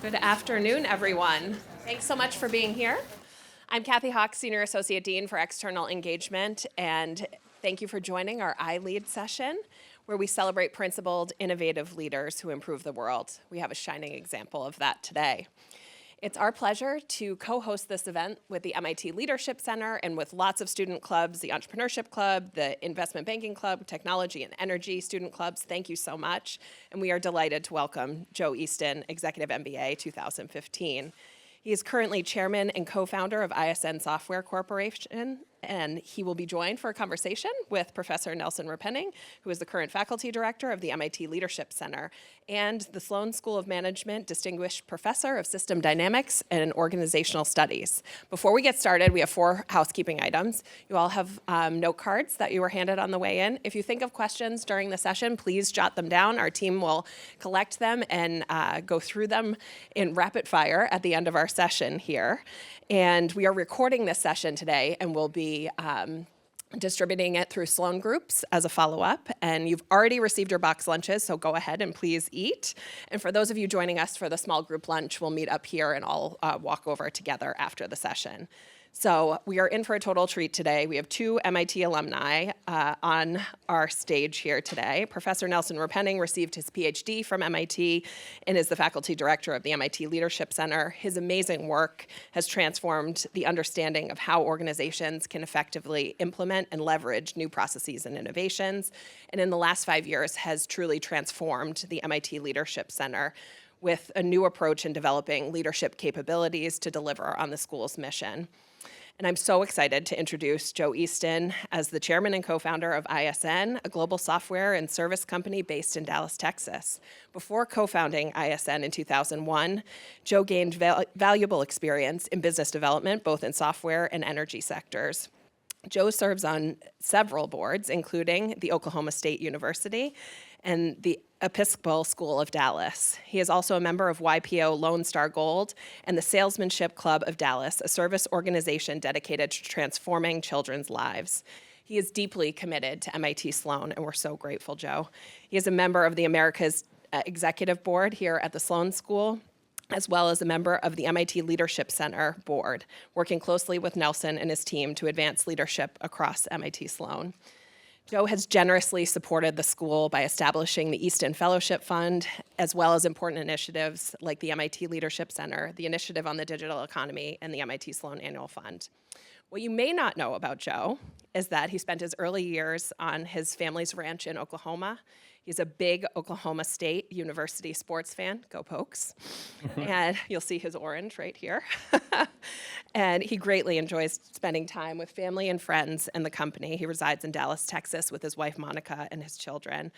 Good afternoon, everyone. Thanks so much for being here. I'm Kathy Hawk, Senior Associate Dean for External Engagement, and thank you for joining our iLead session, where we celebrate principled, innovative leaders who improve the world. We have a shining example of that today. It's our pleasure to co-host this event with the MIT Leadership Center and with lots of student clubs, the Entrepreneurship Club, the Investment Banking Club, Technology and Energy student clubs. Thank you so much. And we are delighted to welcome Joe Eastin, Executive MBA 2015. He is currently chairman and co-founder of ISN Software Corporation, and he will be joined for a conversation with Professor Nelson Repenning, who is the current faculty director of the MIT Leadership Center, and the Sloan School of Management Distinguished Professor of System Dynamics and Organizational Studies. Before we get started, we have 4 housekeeping items. You all have note cards that you were handed on the way in. If you think of questions during the session, please jot them down. Our team will collect them and go through them in rapid fire at the end of our session here. And we are recording this session today, and we'll be distributing it through Sloan groups as a follow-up. And you've already received your box lunches, so go ahead and please eat. And for those of you joining us for the small group lunch, we'll meet up here and all walk over together after the session. So we are in for a total treat today. We have 2 MIT alumni on our stage here today. Professor Nelson Repenning received his PhD from MIT and is the faculty director of the MIT Leadership Center. His amazing work has transformed the understanding of how organizations can effectively implement and leverage new processes and innovations. And in the last 5 years has truly transformed the MIT Leadership Center with a new approach in developing leadership capabilities to deliver on the school's mission. And I'm so excited to introduce Joe Eastin as the chairman and co-founder of ISN, a global software and service company based in Dallas, Texas. Before co-founding ISN in 2001, Joe gained valuable experience in business development, both in software and energy sectors. Joe serves on several boards, including the Oklahoma State University and the Episcopal School of Dallas. He is also a member of YPO Lone Star Gold and the Salesmanship Club of Dallas, a service organization dedicated to transforming children's lives. He is deeply committed to MIT Sloan, and we're so grateful, Joe. He is a member of the America's Executive Board here at the Sloan School, as well as a member of the MIT Leadership Center board, working closely with Nelson and his team to advance leadership across MIT Sloan. Joe has generously supported the school by establishing the Eastin Fellowship Fund, as well as important initiatives like the MIT Leadership Center, the Initiative on the Digital Economy, and the MIT Sloan Annual Fund. What you may not know about Joe is that he spent his early years on his family's ranch in Oklahoma. He's a big Oklahoma State University sports fan, go Pokes. And you'll see his orange right here. And he greatly enjoys spending time with family and friends and the company. He resides in Dallas, Texas with his wife, Monica, and his children.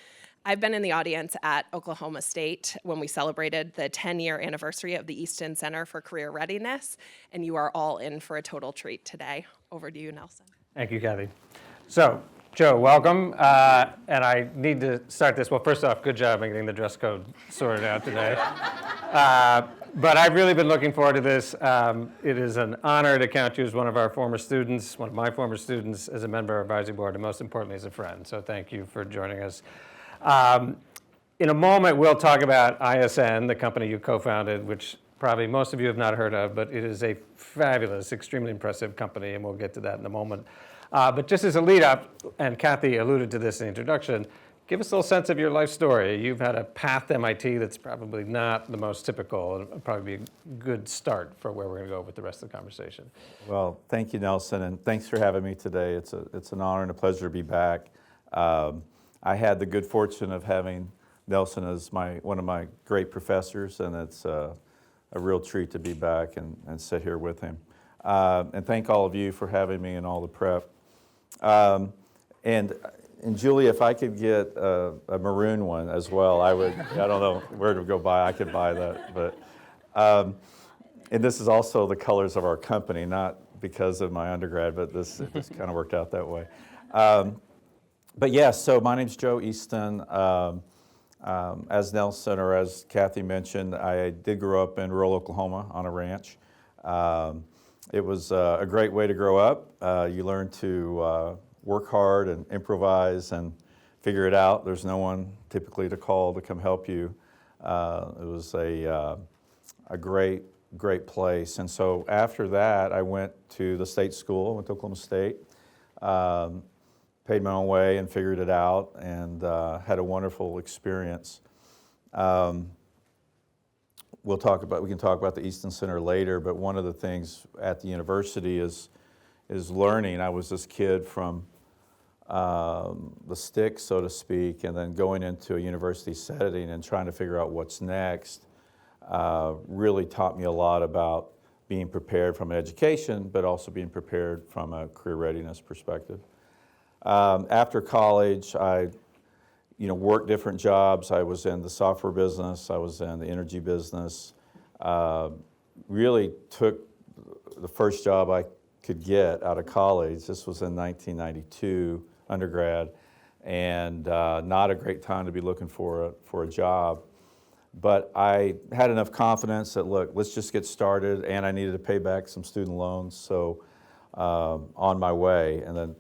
I've been in the audience at Oklahoma State when we celebrated the 10-year anniversary of the Eastin Center for Career Readiness, and you are all in for a total treat today. Over to you, Nelson. Thank you, Kathy. So, Joe, welcome. And I need to start this. Well, first off, good job in getting the dress code sorted out today. But I've really been looking forward to this. It is an honor to count you as one of our former students, one of my former students, as a member of our advisory board, and most importantly, as a friend. So thank you for joining us. In a moment, we'll talk about ISN, the company you co-founded, which probably most of you have not heard of, but it is a fabulous, extremely impressive company, and we'll get to that in a moment. But just as a lead up, and Kathy alluded to this in the introduction, give us a little sense of your life story. You've had a path to MIT that's probably not the most typical, and it'll probably be a good start for where we're going to go with the rest of the conversation. Well, thank you, Nelson, and thanks for having me today. It's an honor and a pleasure to be back. I had the good fortune of having Nelson as one of my great professors, and it's a real treat to be back and sit here with him. And thank all of you for having me and all the prep. And Julie, if I could get a maroon one as well, I would. I don't know where to go buy. I could buy that, but and this is also the colors of our company, not because of my undergrad, but this kind of worked out that way. But yes, so my name's Joe Eastin. As Nelson or as Kathy mentioned, I did grow up in rural Oklahoma on a ranch. It was a great way to grow up. You learn to work hard and improvise and figure it out. There's no one typically to call to come help you. It was a a great place. And so after that, I went to the state school. I went to Oklahoma State, paid my own way and figured it out, and had a wonderful experience. We can talk about the Eastin Center later, but one of the things at the university is learning. I was this kid from the sticks, so to speak, and then going into a university setting and trying to figure out what's next really taught me a lot about being prepared from an education, but also being prepared from a career readiness perspective. After college, I worked different jobs. I was in the software business. I was in the energy business. Really took the first job I could get out of college. This was in 1992, undergrad, and not a great time to be looking for a job. But I had enough confidence that, look, let's just get started, and I needed to pay back some student loans, so on my way, and then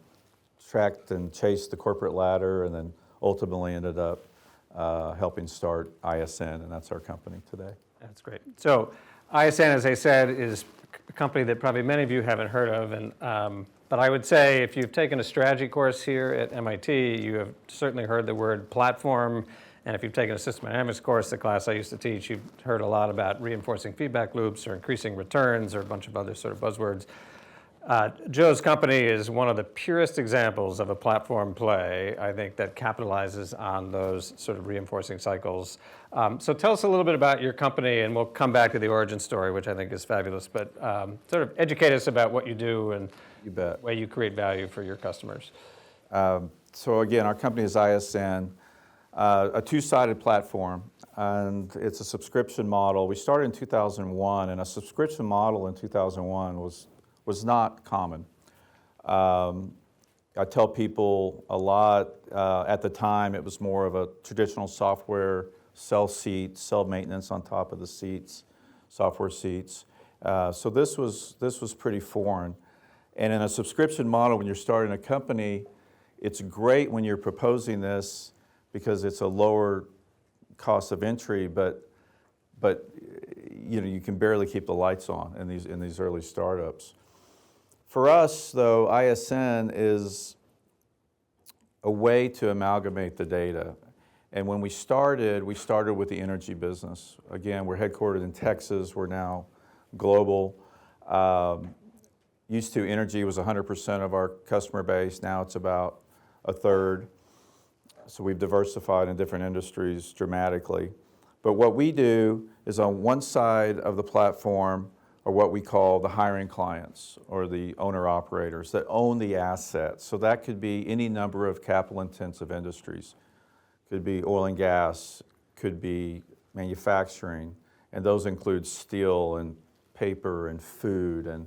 tracked and chased the corporate ladder, and then ultimately ended up helping start ISN, and that's our company today. That's great. So ISN, as I said, is a company that probably many of you haven't heard of, and but I would say if you've taken a strategy course here at MIT, you have certainly heard the word platform. And if you've taken a system dynamics course, the class I used to teach, you've heard a lot about reinforcing feedback loops or increasing returns or a bunch of other sort of buzzwords. Joe's company is one of the purest examples of a platform play, I think, that capitalizes on those sort of reinforcing cycles. So tell us a little bit about your company, and we'll come back to the origin story, which I think is fabulous. But sort of educate us about what you do and the way you create value for your customers. So again, our company is ISN, a two-sided platform, and it's a subscription model. We started in 2001, and a subscription model in 2001 was not common. I tell people a lot, at the time it was more of a traditional software, sell seats, sell maintenance on top of the seats, software seats. So this was pretty foreign. And in a subscription model, when you're starting a company, it's great when you're proposing this because it's a lower cost of entry, but you can barely keep the lights on in these early startups. For us, though, ISN is a way to amalgamate the data. And when we started with the energy business. Again, we're headquartered in Texas. We're now global. Used to, energy was 100% of our customer base. Now it's about a third. So we've diversified in different industries dramatically. But what we do is on one side of the platform are what we call the hiring clients or the owner-operators that own the assets. So that could be any number of capital-intensive industries. Could be oil and gas, could be manufacturing, and those include steel and paper and food and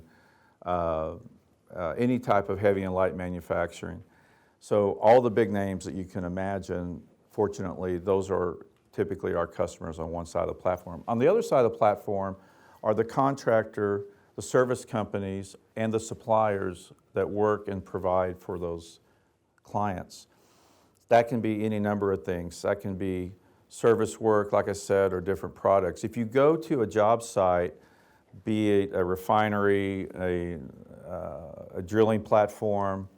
any type of heavy and light manufacturing. So all the big names that you can imagine, fortunately, those are typically our customers on one side of the platform. On the other side of the platform are the contractor, the service companies, and the suppliers that work and provide for those clients. That can be any number of things. That can be service work, like I said, or different products. If you go to a job site, be it a refinery, a drilling platform,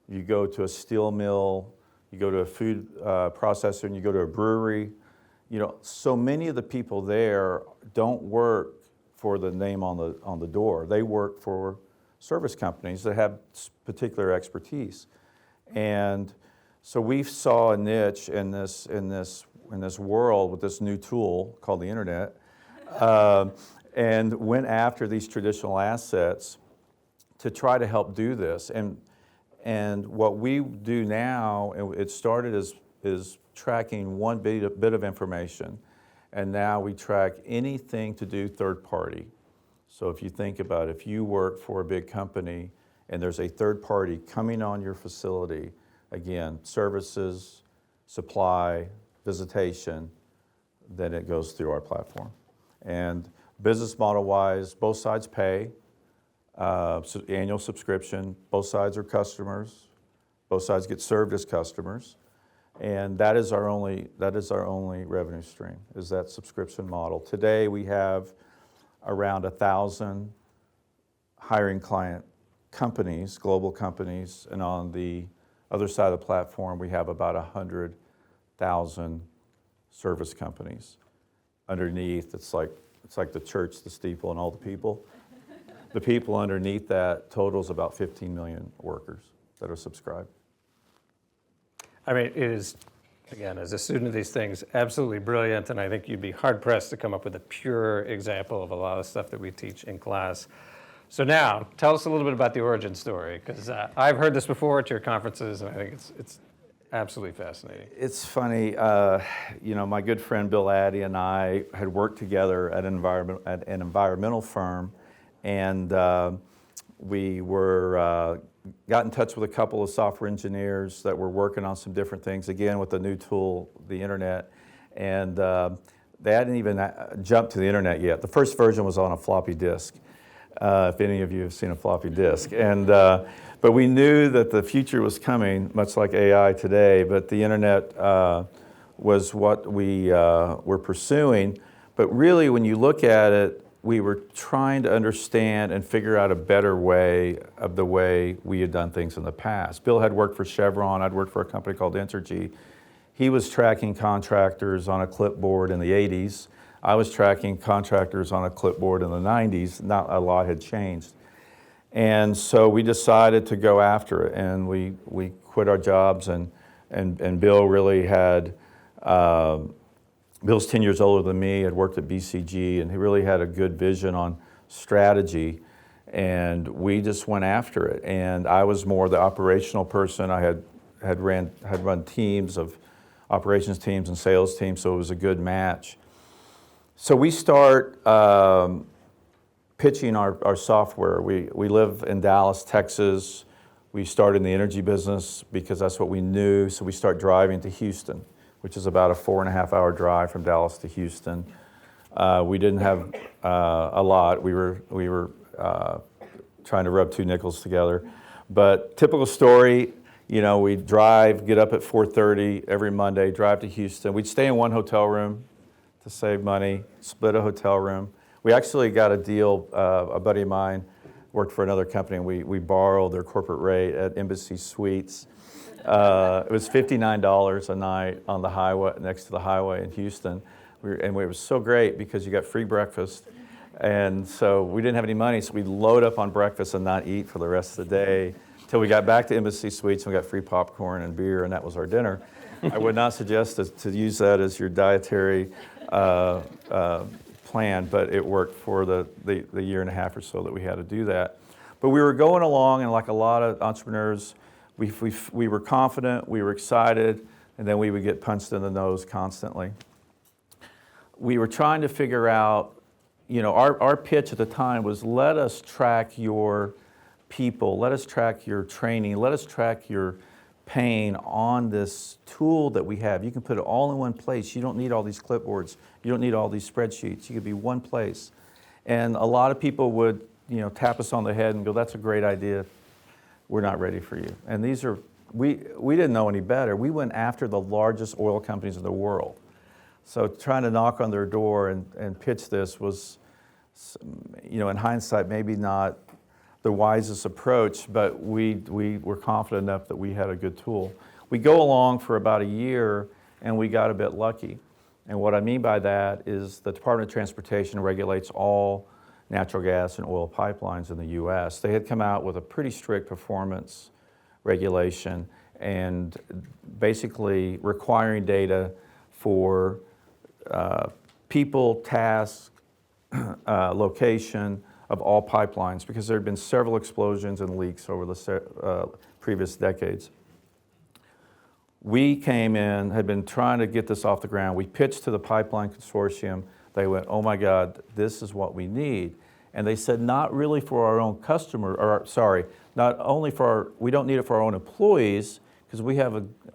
you go to a steel mill, you go to a food processor, and you go to a brewery, so many of the people there don't work for the name on the door. They work for service companies that have particular expertise. And so we saw a niche in this world with this new tool called the internet, and went after these traditional assets to try to help do this. And what we do now, it started as tracking one bit of information, and now we track anything to do third party. So if you think about it, if you work for a big company and there's a third party coming on your facility, again, services, supply, visitation, then it goes through our platform. And business model-wise, both sides pay, annual subscription, both sides are customers, both sides get served as customers, and that is our only revenue stream, is that subscription model. Today we have around 1,000 hiring client companies, global companies, and on the other side of the platform, we have about 100,000 service companies. Underneath, it's like the church, the steeple, and all the people. The people underneath that totals about 15 million workers that are subscribed. I mean, it is, again, as a student of these things, absolutely brilliant, and I think you'd be hard-pressed to come up with a pure example of a lot of stuff that we teach in class. So now, tell us a little bit about the origin story, because I've heard this before at your conferences, and I think it's absolutely fascinating. It's funny, my good friend Bill Addy and I had worked together at an environmental firm, and we got in touch with a couple of software engineers that were working on some different things, again with the new tool, the internet, and they hadn't even jumped to the internet yet. The first version was on a floppy disk, if any of you have seen a floppy disk. And but we knew that the future was coming, much like AI today, but the internet was what we were pursuing. But really, when you look at it, we were trying to understand and figure out a better way of the way we had done things in the past. Bill had worked for Chevron. I'd worked for a company called Entergy. He was tracking contractors on a clipboard in the 80s. I was tracking contractors on a clipboard in the 90s. Not a lot had changed. And so we decided to go after it, and we quit our jobs, and Bill really had, Bill's 10 years older than me, had worked at BCG, and he really had a good vision on strategy, and we just went after it. And I was more the operational person. I had run teams of operations teams and sales teams, so it was a good match. So we start pitching our software. We live in Dallas, Texas. We started in the energy business because that's what we knew, so we start driving to Houston, which is about a 4.5-hour drive from Dallas to Houston. We didn't have a lot. We were trying to rub two nickels together. But typical story, we drive, get up at 4:30 every Monday, drive to Houston. We'd stay in one hotel room to save money, split a hotel room. We actually got a deal, a buddy of mine worked for another company, and we borrowed their corporate rate at Embassy Suites. It was $59 a night on the highway, next to the highway in Houston. It was so great because you got free breakfast. And so we didn't have any money, so we'd load up on breakfast and not eat for the rest of the day until we got back to Embassy Suites and we got free popcorn and beer, and that was our dinner. I would not suggest to use that as your dietary plan, but it worked for the year and a half or so that we had to do that. But we were going along, and like a lot of entrepreneurs, we were confident, we were excited, and then we would get punched in the nose constantly. We were trying to figure out, our pitch at the time was, let us track your people, let us track your training, let us track your pain on this tool that we have. You can put it all in one place. You don't need all these clipboards. You don't need all these spreadsheets. You could be one place. And a lot of people would, tap us on the head and go, that's a great idea. We're not ready for you. And we didn't know any better. We went after the largest oil companies in the world. So trying to knock on their door and pitch this was, in hindsight, maybe not the wisest approach, but we were confident enough that we had a good tool. We go along for about a year, and we got a bit lucky. And what I mean by that is the Department of Transportation regulates all natural gas and oil pipelines in the U.S. They had come out with a pretty strict performance regulation and basically requiring data for people, tasks, location of all pipelines, because there had been several explosions and leaks over the previous decades. We came in, had been trying to get this off the ground. We pitched to the pipeline consortium. They went, oh my God, this is what we need. And they said, not really for our own not only we don't need it for our own employees, because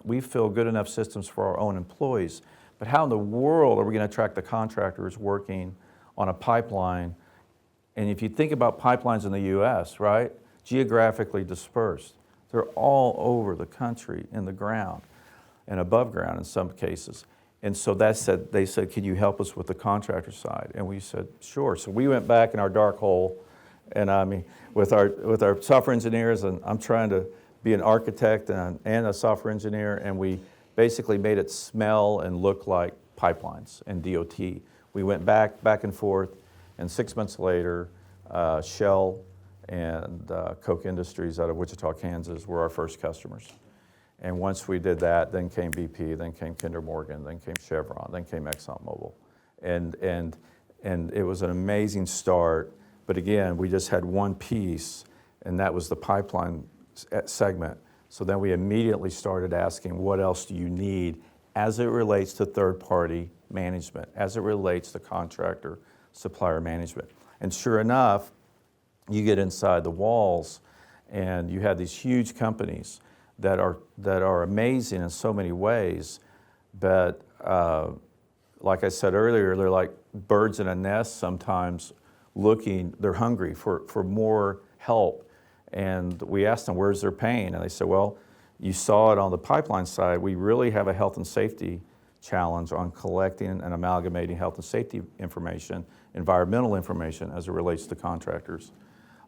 we feel good enough systems for our own employees. But how in the world are we going to track the contractors working on a pipeline? And if you think about pipelines in the U.S., right, geographically dispersed, they're all over the country in the ground and above ground in some cases. And so they said, can you help us with the contractor side? And we said, sure. So we went back in our dark hole, and I mean, with our software engineers, and I'm trying to be an architect and a software engineer, and we basically made it smell and look like pipelines and DOT. We went back and forth, and 6 months later, Shell and Koch Industries out of Wichita, Kansas were our first customers. And once we did that, then came BP, then came Kinder Morgan, then came Chevron, then came ExxonMobil. And it was an amazing start. But again, we just had one piece, and that was the pipeline segment. So then we immediately started asking, what else do you need as it relates to third-party management, as it relates to contractor supplier management? And sure enough, you get inside the walls, and you have these huge companies that are amazing in so many ways, but like I said earlier, they're like birds in a nest sometimes they're hungry for more help. And we asked them, where's their pain? And they said, well, you saw it on the pipeline side. We really have a health and safety challenge on collecting and amalgamating health and safety information, environmental information as it relates to contractors.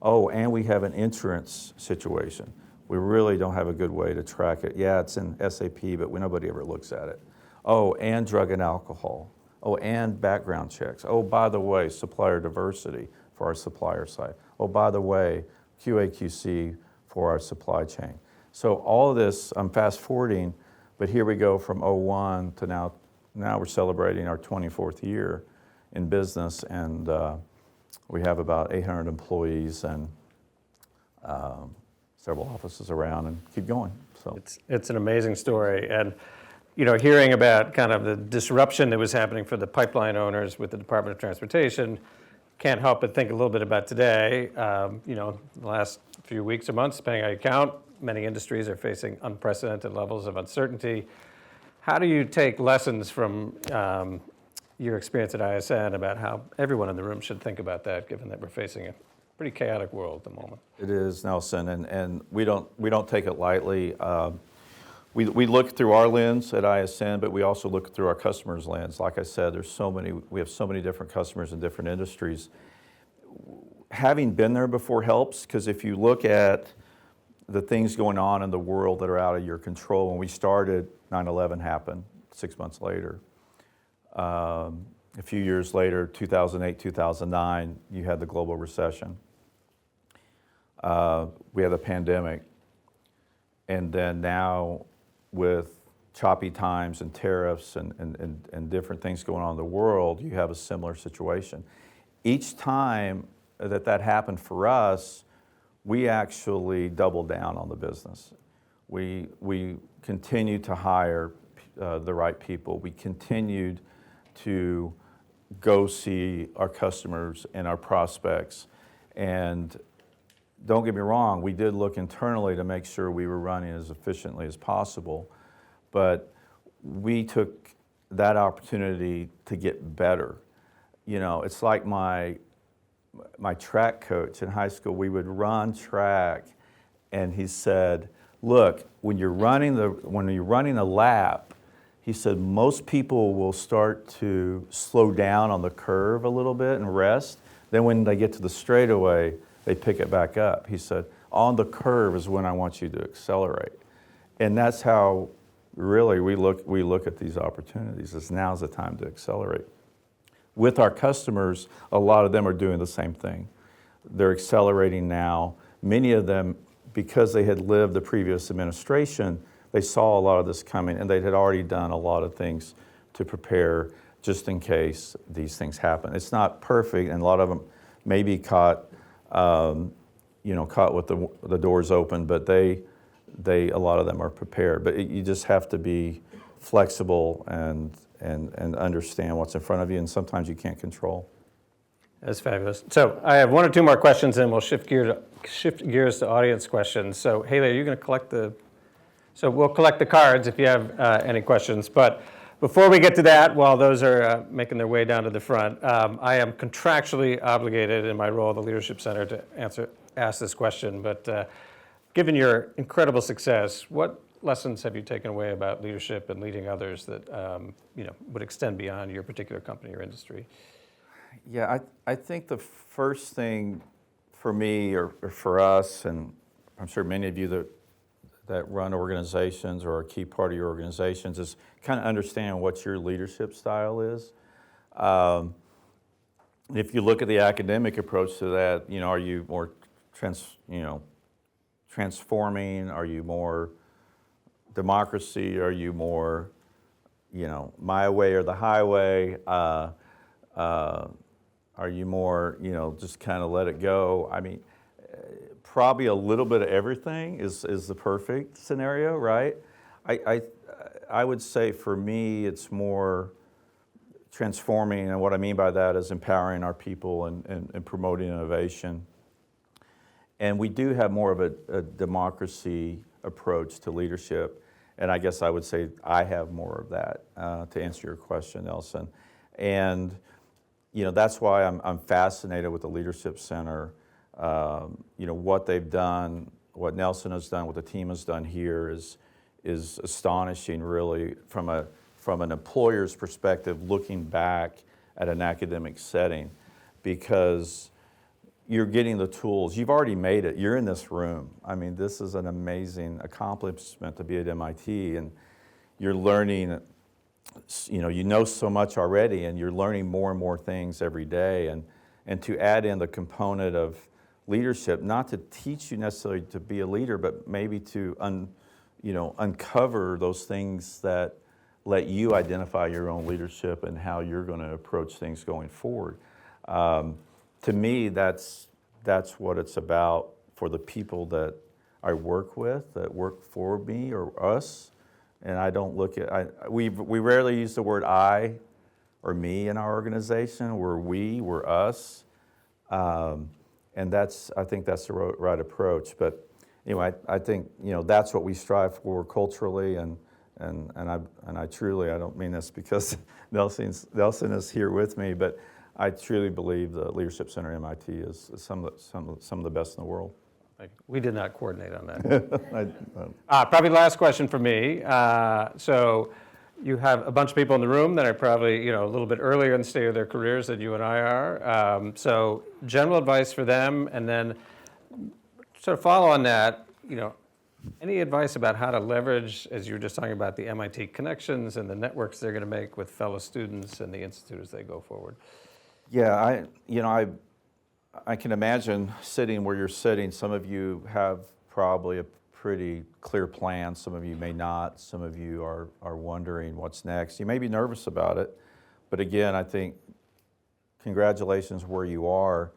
Oh, and we have an insurance situation. We really don't have a good way to track it. Yeah, it's in SAP, but nobody ever looks at it. Oh, and drug and alcohol. Oh, and background checks. Oh, by the way, supplier diversity for our supplier side. Oh, by the way, QA/QC for our supply chain. So all of this, I'm fast forwarding, but here we go from '01 to now we're celebrating our 24th year in business, and we have about 800 employees and several offices around, and keep going. So it's an amazing story, and hearing about kind of the disruption that was happening for the pipeline owners with the Department of Transportation, can't help but think a little bit about today. The last few weeks or months, depending on how you count, many industries are facing unprecedented levels of uncertainty. How do you take lessons from your experience at ISN about how everyone in the room should think about that, given that we're facing a pretty chaotic world at the moment? it is, Nelson, and we don't take it lightly. We look through our lens at ISN, but we also look through our customers' lens. Like I said, we have so many different customers in different industries. Having been there before helps, because if you look at the things going on in the world that are out of your control, when we started, 9/11 happened 6 months later. A few years later, 2008, 2009, you had the global recession. We had the pandemic. And then now, with choppy times and tariffs and different things going on in the world, you have a similar situation. Each time that happened for us, we actually doubled down on the business. We continued to hire the right people. We continued to go see our customers and our prospects. And don't get me wrong, we did look internally to make sure we were running as efficiently as possible, but we took that opportunity to get better. It's like my track coach in high school. We would run track, and he said, look, when you're running a lap, he said, most people will start to slow down on the curve a little bit and rest. Then when they get to the straightaway, they pick it back up. He said, on the curve is when I want you to accelerate. And that's how really we look at these opportunities, as now's the time to accelerate. With our customers, a lot of them are doing the same thing. They're accelerating now. Many of them, because they had lived the previous administration, they saw a lot of this coming, and they had already done a lot of things to prepare just in case these things happen. It's not perfect, and a lot of them may be caught with the doors open, but a lot of them are prepared. But you just have to be flexible and understand what's in front of you, and sometimes you can't control. That's fabulous. So I have one or two more questions, and we'll shift gears to audience questions. So Haley, are you going to collect So we'll collect the cards if you have any questions. But before we get to that, while those are making their way down to the front, I am contractually obligated in my role at the Leadership Center to ask this question. But given your incredible success, what lessons have you taken away about leadership and leading others that would extend beyond your particular company or industry? Yeah, I think the first thing for me or for us, and I'm sure many of you that run organizations or are a key part of your organizations, is kind of understand what your leadership style is. If you look at the academic approach to that, are you more transforming? Are you more democracy? Are you more, my way or the highway? Are you more, just kind of let it go? I mean, probably a little bit of everything is the perfect scenario, right? I would say for me, it's more transforming, and what I mean by that is empowering our people and promoting innovation. And we do have more of a democracy approach to leadership, and I guess I would say I have more of that, to answer your question, Nelson. And that's why I'm fascinated with the Leadership Center. What they've done, what Nelson has done, what the team has done here is astonishing, really, from an employer's perspective, looking back at an academic setting, because you're getting the tools. You've already made it. You're in this room. I mean, this is an amazing accomplishment to be at MIT, and you're learning. You know so much already, and you're learning more and more things every day. And to add in the component of leadership, not to teach you necessarily to be a leader, but maybe to uncover those things that let you identify your own leadership and how you're going to approach things going forward. To me, that's what it's about for the people that I work with, that work for me or us. And I don't look at, we rarely use the word I or me in our organization. We're us. And I think that's the right approach. But anyway, I think, that's what we strive for culturally. And I truly, I don't mean this because Nelson is here with me, but I truly believe the Leadership Center at MIT is some of the best in the world. We did not coordinate on that. Probably last question for me. So you have a bunch of people in the room that are probably a little bit earlier in the state of their careers than you and I are. So general advice for them, and then sort of follow on that, any advice about how to leverage, as you were just talking about, the MIT connections and the networks they're going to make with fellow students and the institute as they go forward? Yeah, I can imagine sitting where you're sitting. Some of you have probably a pretty clear plan. Some of you may not. Some of you are wondering what's next. You may be nervous about it, but again, I think congratulations where you are.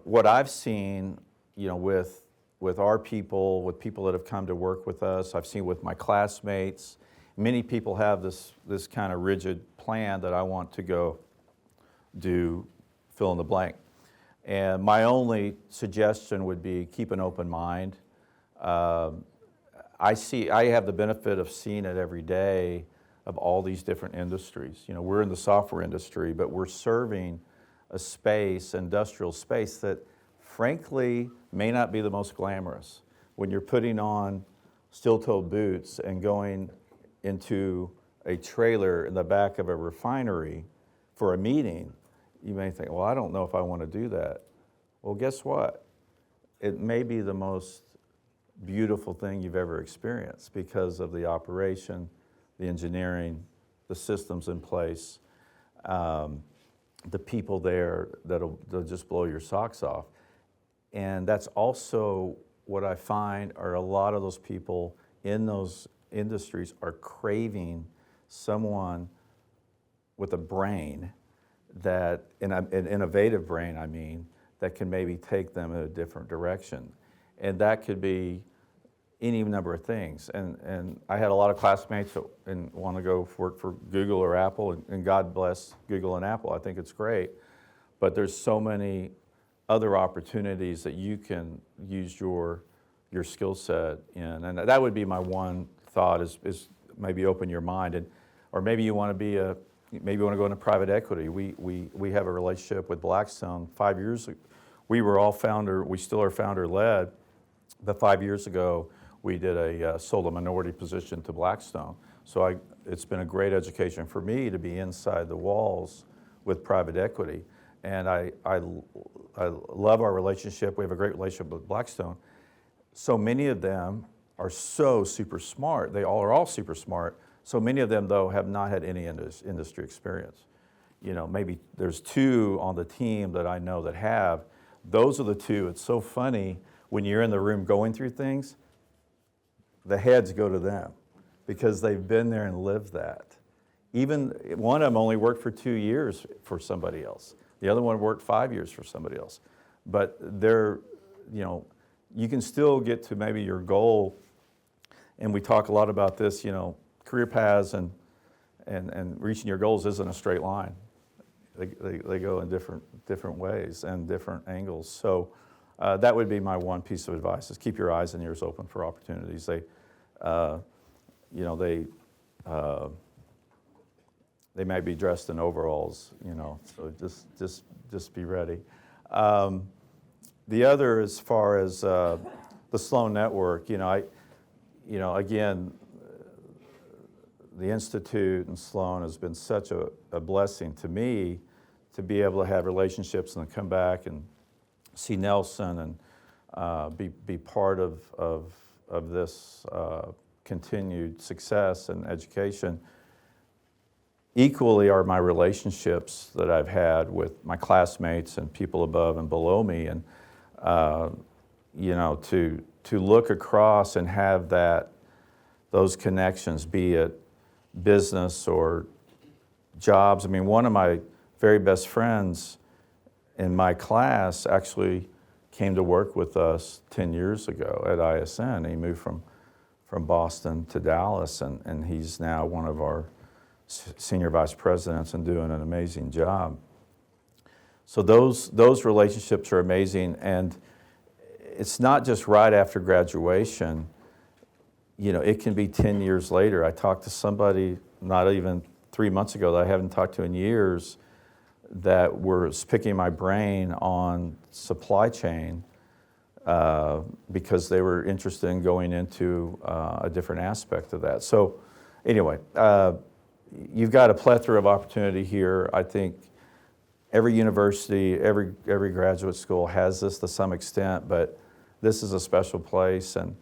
What I've seen, with our people, with people that have come to work with us, I've seen with my classmates, many people have this kind of rigid plan that I want to go do fill in the blank. And my only suggestion would be keep an open mind. I have the benefit of seeing it every day of all these different industries. We're in the software industry, but we're serving a space, industrial space, that frankly may not be the most glamorous. When you're putting on steel-toed boots and going into a trailer in the back of a refinery for a meeting, you may think, well, I don't know if I want to do that. Well, guess what? It may be the most beautiful thing you've ever experienced because of the operation, the engineering, the systems in place, the people there they'll just blow your socks off. And that's also what I find are a lot of those people in those industries are craving someone with a brain, that an innovative brain, that can maybe take them in a different direction. And that could be any number of things. And I had a lot of classmates that want to go work for Google or Apple, and God bless Google and Apple. I think it's great. But there's so many other opportunities that you can use your skill set in. And that would be my one thought is maybe open your mind. Or maybe you want to go into private equity. We have a relationship with Blackstone. 5 years ago, we still are founder-led, but 5 years ago, we did sold a minority position to Blackstone. So it's been a great education for me to be inside the walls with private equity. And I love our relationship. We have a great relationship with Blackstone. So many of them are so super smart. They all are super smart. So many of them, though, have not had any industry experience. You know, maybe there's 2 on the team that I know that have. Those are the 2. It's so funny when you're in the room going through things, the heads go to them because they've been there and lived that. Even one of them only worked for 2 years for somebody else. The other one worked 5 years for somebody else. But they're, you know, you can still get to maybe your goal. And we talk a lot about this, you know, career paths and reaching your goals isn't a straight line. They go in different ways and different angles. So that would be my one piece of advice: is keep your eyes and ears open for opportunities. They might be dressed in overalls, you know. So just be ready. The other, as far as the Sloan Network, again, the Institute and Sloan has been such a blessing to me to be able to have relationships and come back and see Nelson and be part of this continued success and education. Equally are my relationships that I've had with my classmates and people above and below me, and to look across and have those connections, be it business or jobs. I mean, one of my very best friends in my class actually came to work with us 10 years ago at ISN. He moved from Boston to Dallas, and he's now one of our senior vice presidents and doing an amazing job. So those relationships are amazing, and it's not just right after graduation. You know, it can be 10 years later. I talked to somebody not even 3 months ago that I haven't talked to in years that was picking my brain on supply chain because they were interested in going into a different aspect of that. So anyway, you've got a plethora of opportunity here. I think every university, every graduate school has this to some extent, but this is a special place, and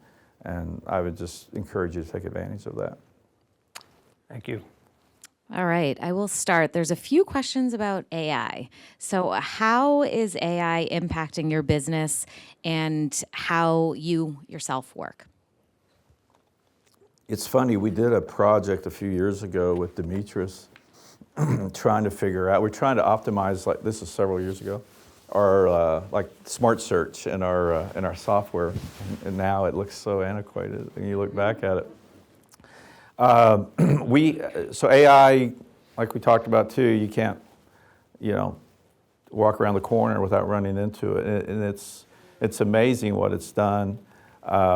I would just encourage you to take advantage of that. Thank you. All right, I will start. There's a few questions about AI. So how is AI impacting your business and how you yourself work? It's funny, we did a project a few years ago with Demetrius trying to figure out, we're trying to optimize, like this is several years ago, our like smart search in our software, and now it looks so antiquated and you look back at it. So AI, like we talked about too, you can't, walk around the corner without running into it, and it's amazing what it's done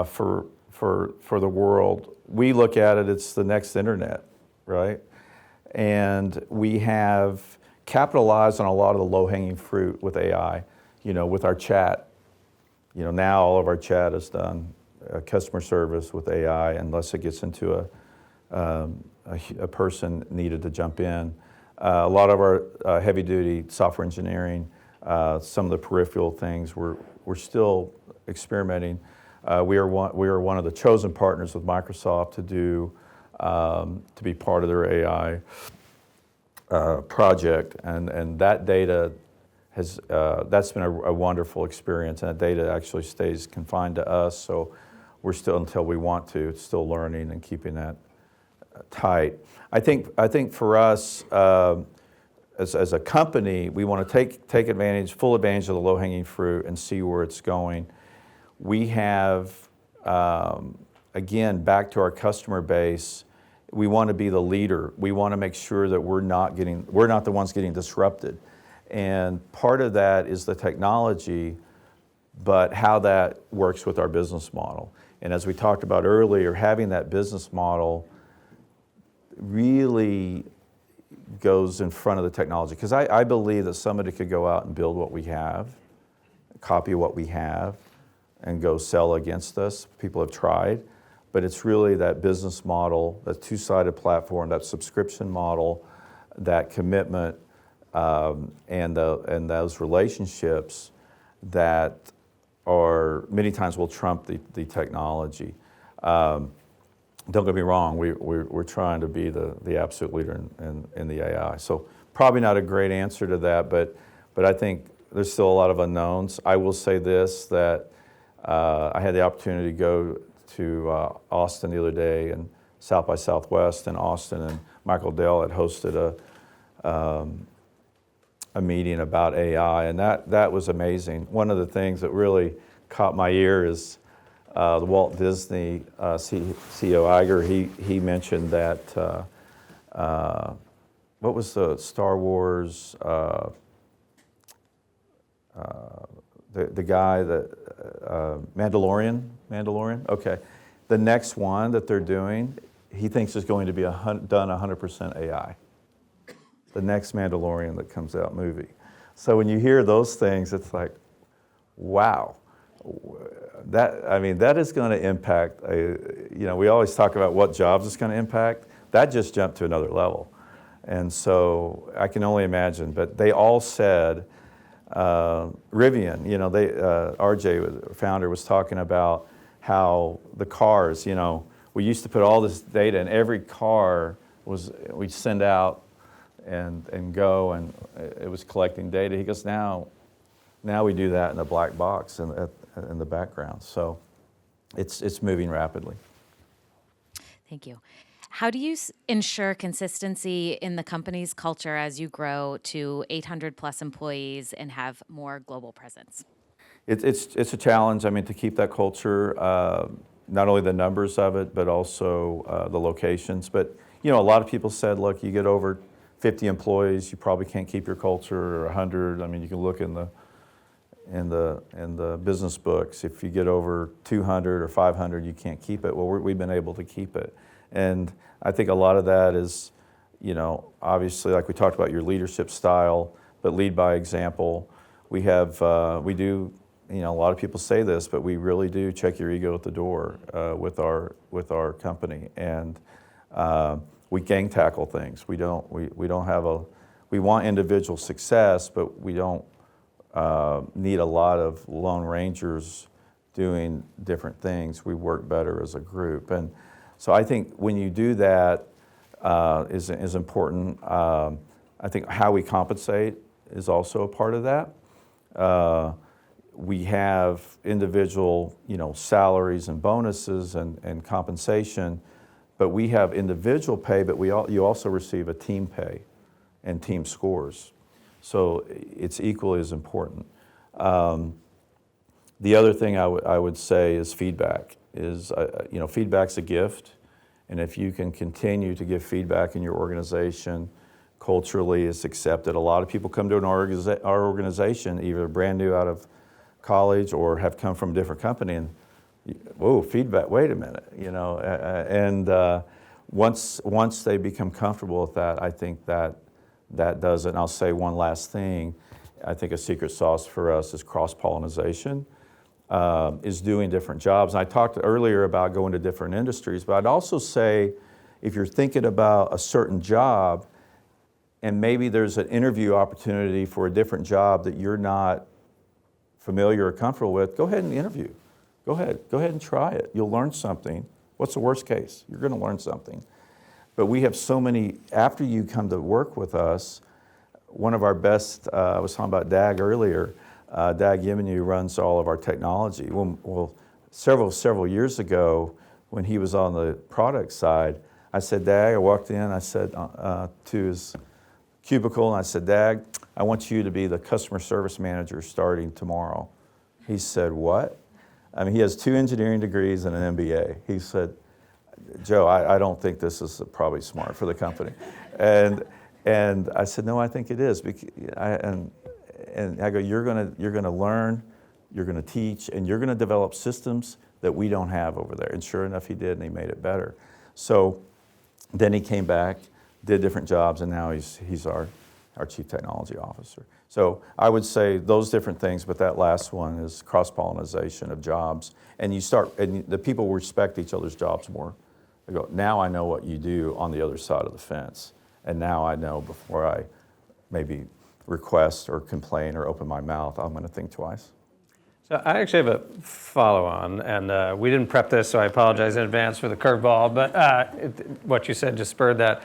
for the world. We look at it, it's the next internet, right? And we have capitalized on a lot of the low-hanging fruit with AI, with our chat. Now all of our chat is done, customer service with AI, unless it gets into a person needed to jump in. A lot of our heavy-duty software engineering, some of the peripheral things, we're still experimenting. We are one of the chosen partners with Microsoft to be part of their AI project, and that data has that's been a wonderful experience, and that data actually stays confined to us. So we're still, until we want to, still learning and keeping that tight. I think for us as a company, we want to take full advantage of the low-hanging fruit and see where it's going. We have, again, back to our customer base, we want to be the leader. We want to make sure that we're not the ones getting disrupted. And part of that is the technology, but how that works with our business model. And as we talked about earlier, having that business model really goes in front of the technology. Because I believe that somebody could go out and build what we have, copy what we have, and go sell against us. People have tried. but it's really that business model, that two-sided platform, that subscription model, that commitment, and those relationships that are many times will trump the technology. Don't get me wrong, we're trying to be the absolute leader in the AI. So probably not a great answer to that, but I think there's still a lot of unknowns. I will say this, that I had the opportunity to go to Austin the other day, and South by Southwest in Austin, and Michael Dell had hosted a meeting about AI, and that was amazing. One of the things that really caught my ear is the Walt Disney CEO Iger. He mentioned that what was the Star Wars the guy that Mandalorian. Okay, the next one that they're doing, he thinks is going to be done 100% AI. The next Mandalorian that comes out movie. So when you hear those things, it's like, wow. That is going to impact, we always talk about what jobs it's going to impact. That just jumped to another level. And so I can only imagine, but they all said, Rivian, RJ, the founder, was talking about how the cars, we used to put all this data in every car, we'd send out and go, and it was collecting data. He goes, now we do that in a black box in the background. So it's moving rapidly. Thank you. How do you ensure consistency in the company's culture as you grow to 800 plus employees and have more global presence? It's a challenge, to keep that culture, not only the numbers of it, but also the locations. But, a lot of people said, look, you get over 50 employees, you probably can't keep your culture, or 100. You can look in the business books. If you get over 200 or 500, you can't keep it. Well, we've been able to keep it. And I think a lot of that is, obviously, like we talked about, your leadership style, but lead by example. We do, a lot of people say this, but we really do check your ego at the door with our company. And we gang tackle things. We want individual success, but we don't need a lot of lone rangers doing different things. We work better as a group. And so I think when you do that is important. I think how we compensate is also a part of that. We have individual, salaries and bonuses and compensation, but we have individual pay, but you also receive a team pay and team scores. So it's equally as important. The other thing I would say is feedback. Feedback's a gift, and if you can continue to give feedback in your organization, culturally it's accepted. A lot of people come to our organization either brand new out of college or have come from a different company, and whoa, feedback, wait a minute, and once they become comfortable with that, I think that does it. And I'll say one last thing. I think a secret sauce for us is cross-pollination, is doing different jobs. And I talked earlier about going to different industries, but I'd also say if you're thinking about a certain job and maybe there's an interview opportunity for a different job that you're not familiar or comfortable with, go ahead and interview. Go ahead and try it. You'll learn something. What's the worst case? You're going to learn something. But we have so many, after you come to work with us, one of our best, I was talking about Dag earlier, Dag Yemenu runs all of our technology. Well, several years ago, when he was on the product side, I said, Dag, I walked in, I said to his cubicle, and I said, Dag, I want you to be the customer service manager starting tomorrow. He said, what? He has 2 engineering degrees and an MBA. He said, Joe, I don't think this is probably smart for the company. And I said, no, I think it is. And I go, you're gonna learn, you're gonna teach, and you're gonna develop systems that we don't have over there. And sure enough, he did, and he made it better. So then he came back, did different jobs, and now he's our our Chief Technology Officer. So I would say those different things, but that last one is cross-pollination of jobs. And the people respect each other's jobs more. They go, now I know what you do on the other side of the fence. And now I know before I maybe request or complain or open my mouth, I'm going to think twice. So I actually have a follow-on, and we didn't prep this, so I apologize in advance for the curveball, but what you said just spurred that.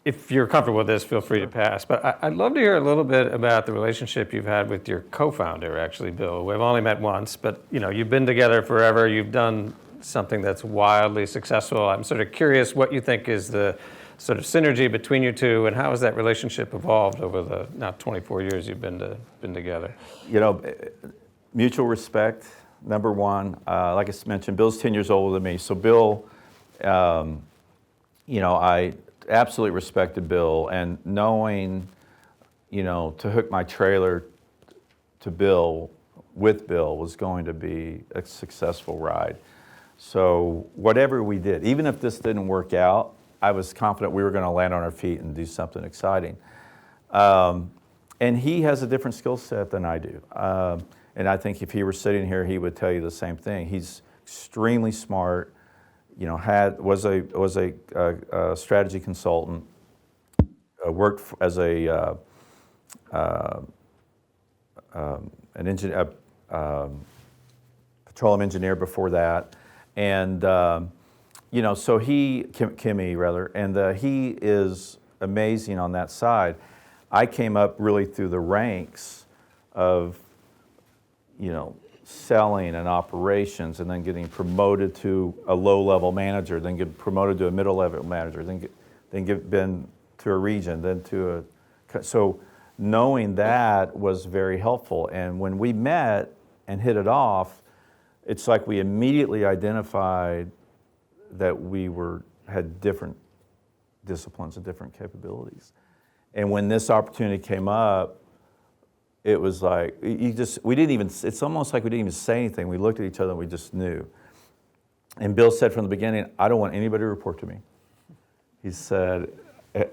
If you're comfortable with this, feel free to pass. But I'd love to hear a little bit about the relationship you've had with your co-founder, actually, Bill. We've only met once, but you've been together forever. You've done something that's wildly successful. I'm sort of curious what you think is the sort of synergy between you two, and how has that relationship evolved over the now 24 years you've been together? Mutual respect, number one. Like I mentioned, Bill's 10 years older than me. So Bill, I absolutely respected Bill, and knowing, to hook my trailer to Bill, with Bill, was going to be a successful ride. So whatever we did, even if this didn't work out, I was confident we were going to land on our feet and do something exciting. And he has a different skill set than I do. And I think if he were sitting here, he would tell you the same thing. He's extremely smart. Was a strategy consultant. Worked as an engineer, petroleum engineer before that, and so Kimmy rather, and he is amazing on that side. I came up really through the ranks of selling and operations, and then getting promoted to a low-level manager, then get promoted to a middle-level manager, then been to a region, then to a. So knowing that was very helpful. And when we met and hit it off, it's like we immediately identified that we had different disciplines and different capabilities. And when this opportunity came up, it was like, it's almost like we didn't even say anything. We looked at each other and we just knew. And Bill said from the beginning, I don't want anybody to report to me. He said, so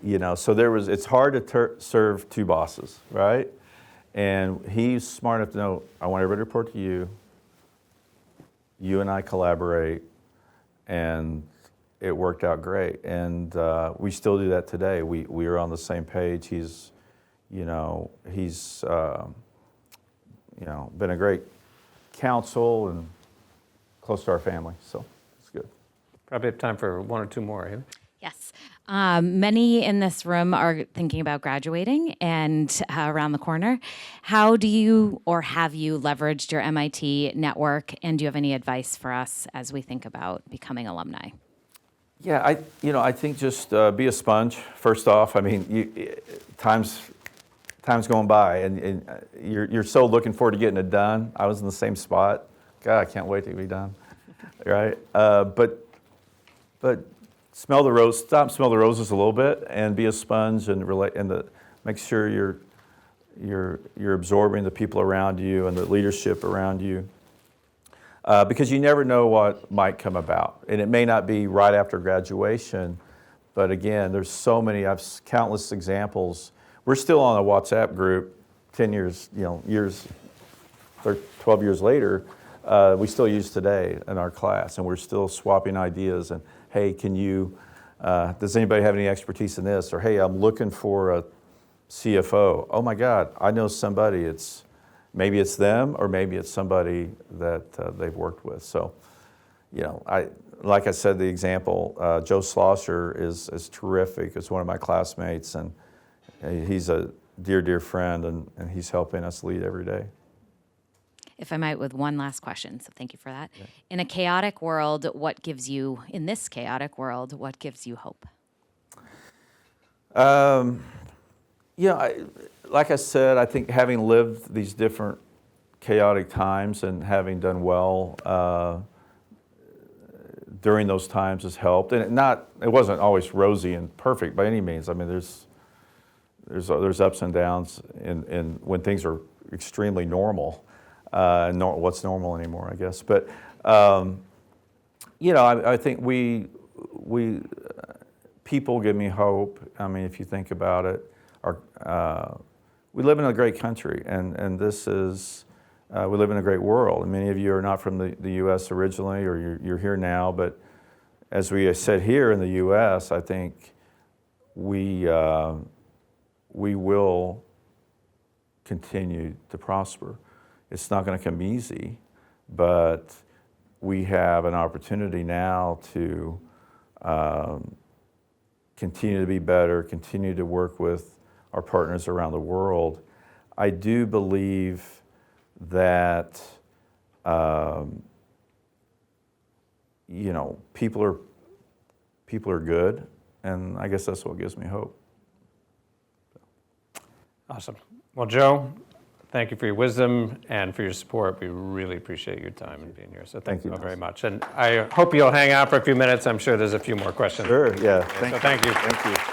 it's hard to serve two bosses, right? And he's smart enough to know, I want everybody to report to you. You and I collaborate, and it worked out great. And we still do that today. We are on the same page. He's been a great counsel and close to our family, so it's good. Probably have time for one or two more. Amy? Yes. Many in this room are thinking about graduating and around the corner. How do you or have you leveraged your MIT network, and do you have any advice for us as we think about becoming alumni? Yeah, I think just be a sponge. First off, I mean, time's going by, and you're so looking forward to getting it done. I was in the same spot. God, I can't wait to be done, right? But smell the rose. Stop, smell the roses a little bit, and be a sponge, and relate, and make sure you're absorbing the people around you and the leadership around you. Because you never know what might come about. And it may not be right after graduation, but again, there's so many, I've countless examples. We're still on a WhatsApp group 10 years, 12 years later, we still use today in our class, and we're still swapping ideas, and hey, does anybody have any expertise in this? Or hey, I'm looking for a CFO. Oh my God, I know somebody. Maybe it's them, or maybe it's somebody that they've worked with. So, like I said, the example, Joe Schlosser is terrific. It's one of my classmates, and he's a dear, dear friend, and he's helping us lead every day. If I might, with one last question, so thank you for that. Yeah. In a chaotic world, what gives you hope? Like I said, I think having lived these different chaotic times and having done well during those times has helped. And it wasn't always rosy and perfect by any means. I mean, there's ups and downs in when things are extremely normal. What's normal anymore, I guess. But I think we people give me hope. I mean, if you think about it. we live in a great country, and this is, we live in a great world. And many of you are not from the U.S. originally, or you're here now, but as we said here in the U.S., I think we will continue to prosper. It's not going to come easy, but we have an opportunity now to continue to be better, continue to work with our partners around the world. I do believe that people are good, and I guess that's what gives me hope. Awesome. Well, Joe, thank you for your wisdom and for your support. We really appreciate your time and being here. So thank you very much. And I hope you'll hang out for a few minutes. I'm sure there's a few more questions. Sure, yeah. So thank you. Thank you.